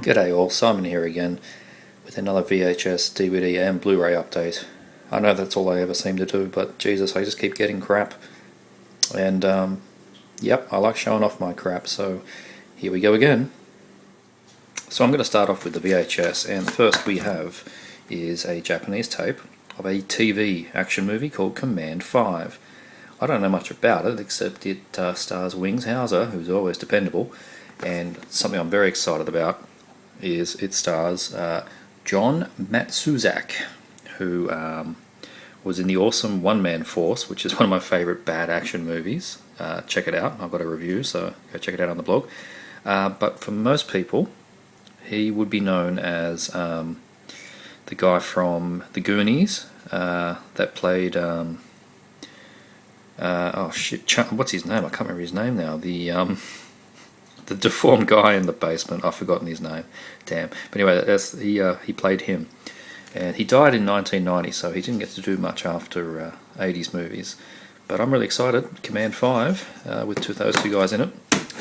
G'day all, Simon here again with another VHS, DVD and Blu-ray update. I know that's all I ever seem to do, but Jesus, I just keep getting crap. And yep, I like showing off my crap, so here we go again. So I'm going to start off with the VHS, and the first we have is a Japanese tape of a TV action movie called Command 5. I don't know much about it, except it stars Wings Hauser, who's always dependable, and something I'm very excited about is it stars John Matsuzak, who was in the awesome One Man Force, which is one of my favourite bad action movies. Check it out, I've got a review, so go check it out on the blog. But for most people, he would be known as the guy from The Goonies that played, what's his name? I can't remember his name now. The deformed guy in the basement. I've forgotten his name. Damn. But anyway, he played him, and he died in 1990, so he didn't get to do much after 80s movies. But I'm really excited. Command 5 with those two guys in it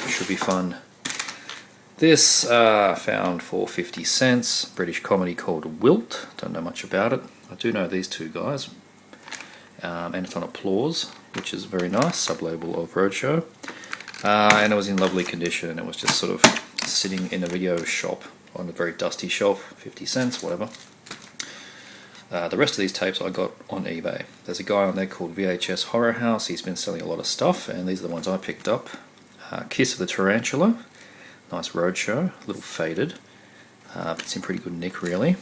should be fun. This found for 50 cents. British comedy called Wilt. Don't know much about it. I do know these two guys, and it's on Applause, which is very nice. Sub-label of Roadshow. And it was in lovely condition. It was just sort of sitting in a video shop on a very dusty shelf, 50 cents, whatever. The rest of these tapes I got on eBay. There's a guy on there called VHS Horror House. He's been selling a lot of stuff, and these are the ones I picked up. Kiss of the Tarantula, nice Roadshow, a little faded, but it's in pretty good nick really.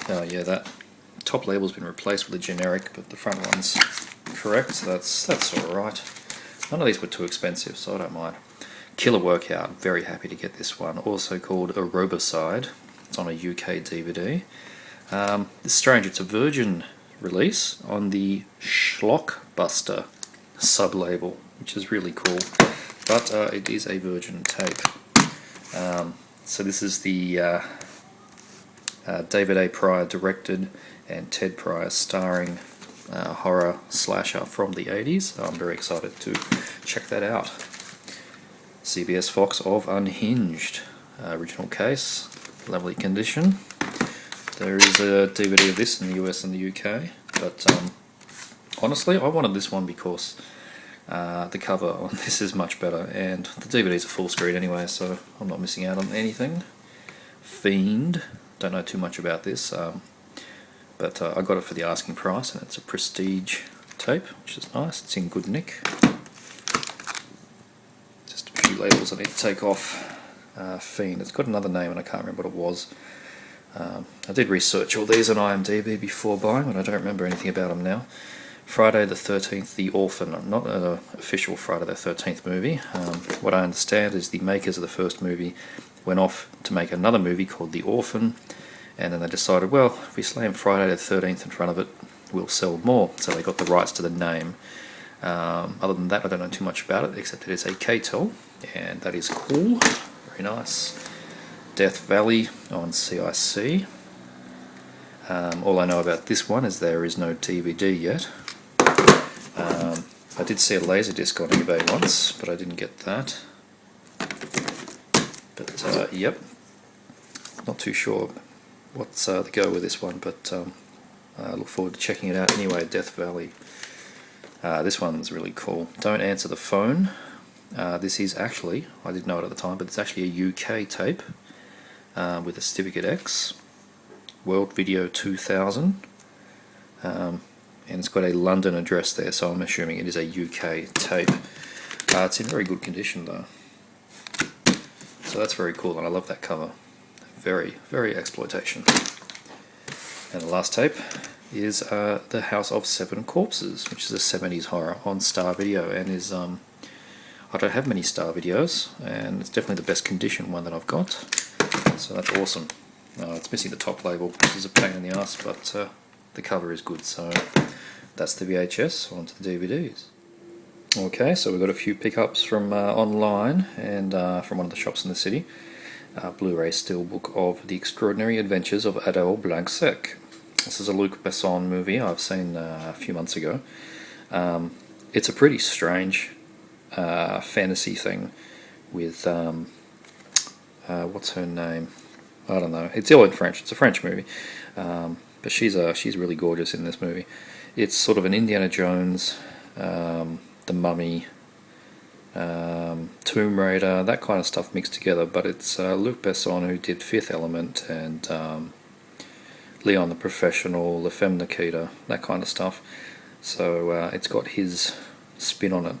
Oh yeah, that top label's been replaced with a generic, but the front one's correct, so that's alright. None of these were too expensive, so I don't mind. Killer Workout, very happy to get this one, also called Aerobicide. It's on a UK DVD. It's strange, it's a Virgin release on the Schlockbuster sub-label, which is really cool, but it is a Virgin tape. So this is the David A. Pryor directed and Ted Pryor starring horror slasher from the 80s. I'm very excited to check that out. CBS Fox of Unhinged, original case, lovely condition. There is a DVD of this in the US and the UK, but honestly I wanted this one because the cover on this is much better, and the DVD is a full screen anyway, so I'm not missing out on anything. Fiend, don't know too much about this, but I got it for the asking price, and it's a prestige tape, which is nice. It's in good nick. Just a few labels I need to take off. Fiend, it's got another name and I can't remember what it was. I did research all these on IMDb before buying, but I don't remember anything about them now. Friday the 13th, The Orphan, not an official Friday the 13th movie. What I understand is the makers of the first movie went off to make another movie called The Orphan, and then they decided, well, if we slam Friday the 13th in front of it, we'll sell more. So they got the rights to the name. Other than that, I don't know too much about it, except it is a K-tel, and that is cool, very nice. Death Valley on CIC. All I know about this one is there is no DVD yet. I did see a Laserdisc on eBay once, but I didn't get that. But yep, not too sure what's the go with this one, but I look forward to checking it out anyway. Death Valley. This one's really cool. Don't Answer the Phone. This is actually, I didn't know it at the time, but it's actually a UK tape with a Certificate X. World Video 2000. And it's got a London address there, so I'm assuming it is a UK tape. It's in very good condition though. So that's very cool, and I love that cover. Very, very exploitation. And the last tape is The House of Seven Corpses, which is a 70s horror on Star Video, and is, I don't have many Star Videos, and it's definitely the best condition one that I've got. So that's awesome. It's missing the top label, which is a pain in the ass, but the cover is good, so that's the VHS, onto the DVDs. Okay, so we've got a few pickups from online and from one of the shops in the city. Blu-ray Steelbook of The Extraordinary Adventures of Adele Blanc-Sec. This is a Luc Besson movie I've seen a few months ago. It's a pretty strange fantasy thing with what's her name? I don't know. It's all in French. It's a French movie, but she's really gorgeous in this movie. It's sort of an Indiana Jones, The Mummy, Tomb Raider, that kind of stuff mixed together. But it's Luc Besson who did Fifth Element and Leon the Professional, La Femme Nikita, that kind of stuff. So it's got his spin on it.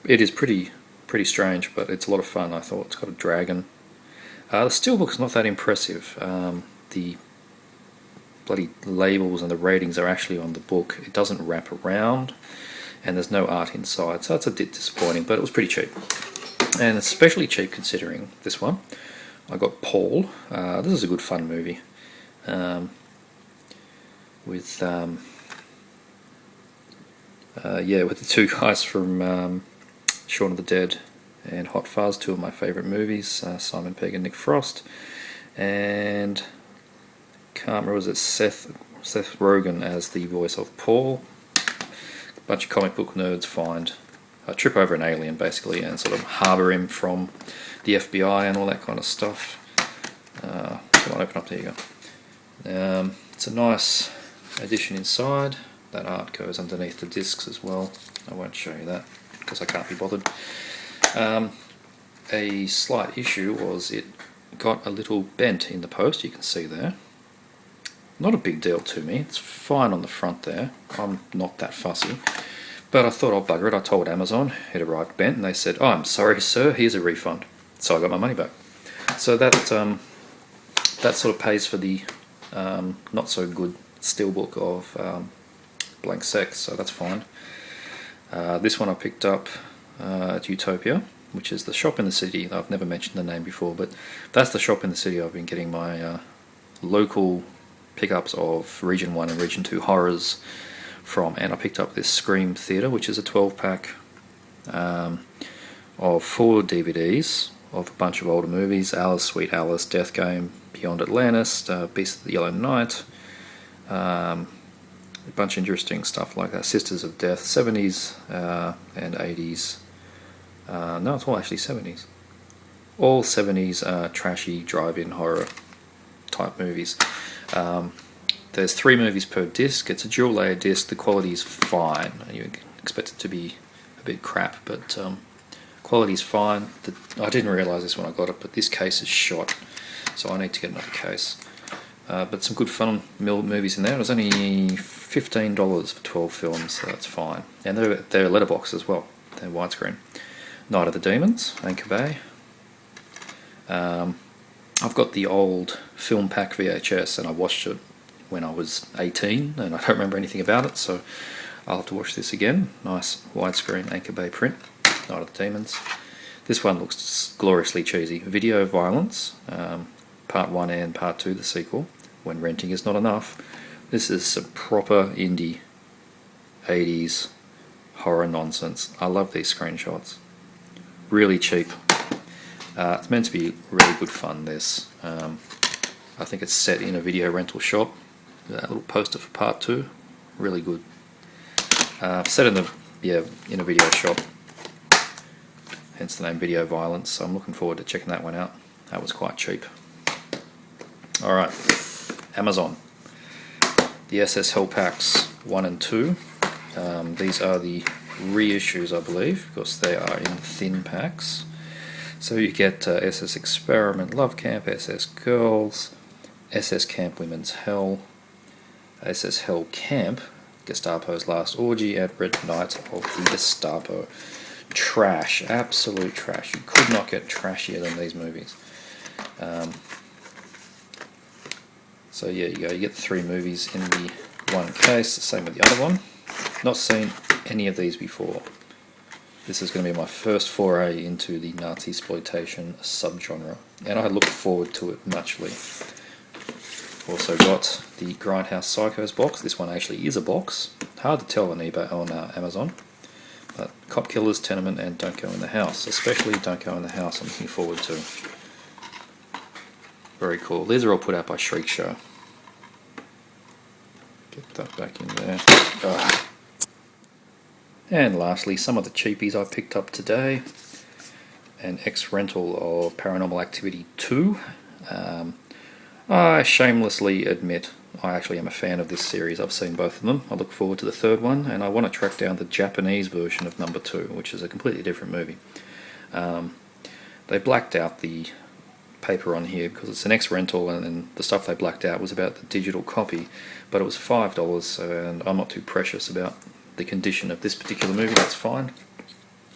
It is pretty strange, but it's a lot of fun. I thought it's got a dragon. The Steelbook's not that impressive. The bloody labels and the ratings are actually on the book. It doesn't wrap around, and there's no art inside, so it's a bit disappointing, but it was pretty cheap. And especially cheap considering this one. I got Paul. This is a good fun movie. With the two guys from Shaun of the Dead and Hot Fuzz, two of my favourite movies, Simon Pegg and Nick Frost, and can't remember, was it Seth Rogen as the voice of Paul. A bunch of comic book nerds find a trip over an alien basically and sort of harbour him from the FBI and all that kind of stuff. Come on, open up, there you go. It's a nice addition inside. That art goes underneath the discs as well. I won't show you that because I can't be bothered. A slight issue was it got a little bent in the post, you can see there. Not a big deal to me, it's fine on the front there. I'm not that fussy. But I thought I'll bugger it. I told Amazon it arrived bent and they said, "Oh, I'm sorry sir, here's a refund." So I got my money back. So that sort of pays for the not so good steelbook of Blank Sex, so that's fine. This one I picked up at Utopia, which is the shop in the city. I've never mentioned the name before, but that's the shop in the city I've been getting my local pickups of Region 1 and Region 2 horrors from, and I picked up this Scream Theatre, which is a 12-pack of 4 DVDs of a bunch of older movies: Alice, Sweet Alice, Death Game, Beyond Atlantis, Beast of the Yellow Night, a bunch of interesting stuff like that, Sisters of Death, 70s and 80s. No, it's all actually 70s. All 70s trashy drive-in horror type movies. There's 3 movies per disc. It's a dual layer disc. The quality's fine. You expect it to be a bit crap, but quality's fine. I didn't realise this when I got it, but this case is shot, so I need to get another case. But some good fun movies in there. It was only $15 for 12 films, so that's fine. And they're letterbox as well. They're widescreen. Night of the Demons, Anchor Bay. I've got the old film pack VHS, and I watched it when I was 18, and I don't remember anything about it, so I'll have to watch this again. Nice widescreen Anchor Bay print. Night of the Demons. This one looks gloriously cheesy. Video Violence, Part 1 and Part 2, the sequel, When Renting Is Not Enough. This is some proper indie 80s horror nonsense. I love these screenshots. Really cheap. It's meant to be really good fun, this. I think it's set in a video rental shop. That little poster for Part 2. Really good. Set in a video shop. Hence the name Video Violence. So I'm looking forward to checking that one out. That was quite cheap. Alright, Amazon. The SS Hell Packs 1 and 2. These are the reissues, I believe, because they are in thin packs. So you get SS Experiment, Love Camp, SS Girls, SS Camp Women's Hell, SS Hell Camp, Gestapo's Last Orgy, and Red Night of the Gestapo. Trash, absolute trash. You could not get trashier than these movies. So yeah, you get the 3 movies in the one case, the same with the other one. Not seen any of these before. This is going to be my first foray into the Nazi exploitation subgenre, and I look forward to it muchly. Also got the Grindhouse Psychos box. This one actually is a box. Hard to tell on eBay, on Amazon. But Cop Killers, Tenement, and Don't Go in the House. Especially Don't Go in the House I'm looking forward to. Very cool. These are all put out by Shriek Show. Get that back in there. And lastly, some of the cheapies I picked up today. an ex-rental of Paranormal Activity 2. I shamelessly admit I actually am a fan of this series. I've seen both of them. I look forward to the third one, and I want to track down the Japanese version of number 2, which is a completely different movie. They blacked out the paper on here because it's an ex-rental, and then the stuff they blacked out was about the digital copy, but it was $5, and I'm not too precious about the condition of this particular movie. That's fine.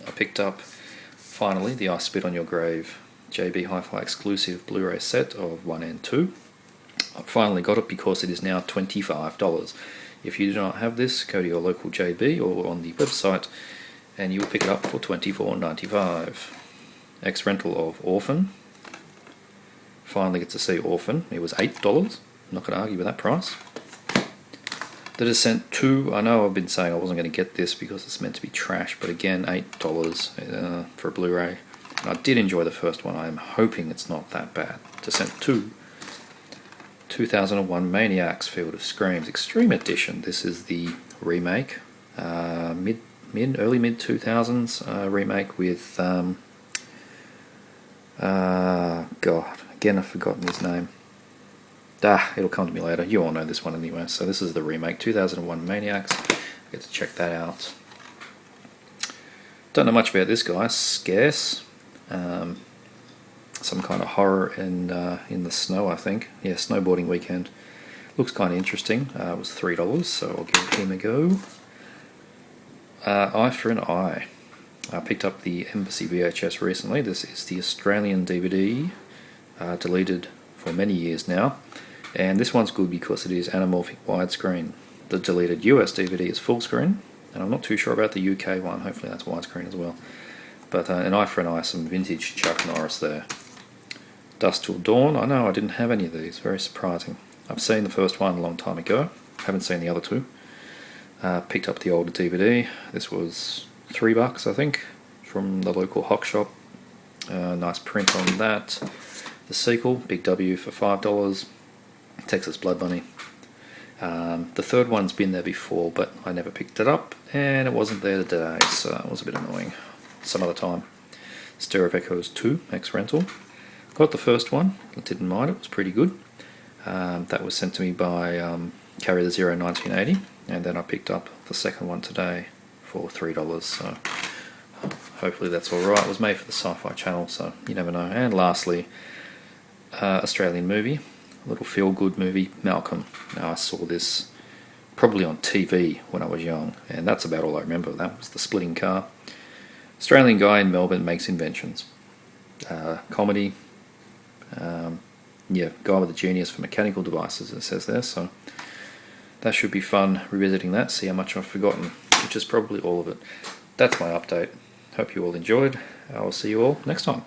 I picked up, finally, the I Spit on Your Grave JB Hi-Fi exclusive Blu-ray set of 1 and 2. I finally got it because it is now $25. If you do not have this, go to your local JB or on the website and you will pick it up for $24.95. Ex-rental of Orphan. Finally get to see Orphan. It was $8. I'm not going to argue with that price. The Descent 2. I know I've been saying I wasn't going to get this because it's meant to be trash, but again, $8 for a Blu-ray. And I did enjoy the first one. I am hoping it's not that bad. Descent 2. 2001 Maniacs Field of Screams Extreme Edition. This is the remake, early mid 2000s remake with God, again I've forgotten his name. It'll come to me later. You all know this one anyway. So this is the remake, 2001 Maniacs. I get to check that out. Don't know much about this guy. Scarce. Some kind of horror in the snow, I think. Yeah, snowboarding weekend. Looks kind of interesting. It was $3, so I'll give him a go. Eye for an Eye. I picked up the Embassy VHS recently. This is the Australian DVD, deleted for many years now. And this one's good because it is anamorphic widescreen. The deleted US DVD is full screen, and I'm not too sure about the UK one. Hopefully that's widescreen as well. But an Eye for an Eye, some vintage Chuck Norris there. Dusk Till Dawn. I know I didn't have any of these. Very surprising. I've seen the first one a long time ago. Haven't seen the other two. Picked up the older DVD. This was $3, I think, from the local Hock shop. Nice print on that. The sequel, Big W, for $5. Texas Blood Bunny. The third one's been there before, but I never picked it up, and it wasn't there today, so it was a bit annoying. Some other time. Stir of Echoes 2, ex-rental. Got the first one, I didn't mind it, was pretty good. That was sent to me by Carry the Zero 1980, and then I picked up the second one today for $3, so hopefully that's alright. It was made for the Sci-Fi Channel, so you never know. And lastly, Australian movie, a little feel-good movie, Malcolm. Now I saw this probably on TV when I was young, and that's about all I remember. That was the splitting car. Australian guy in Melbourne makes inventions. Comedy. Yeah, guy with a genius for mechanical devices, it says there, so that should be fun revisiting that, see how much I've forgotten, which is probably all of it. That's my update. Hope you all enjoyed. I will see you all next time.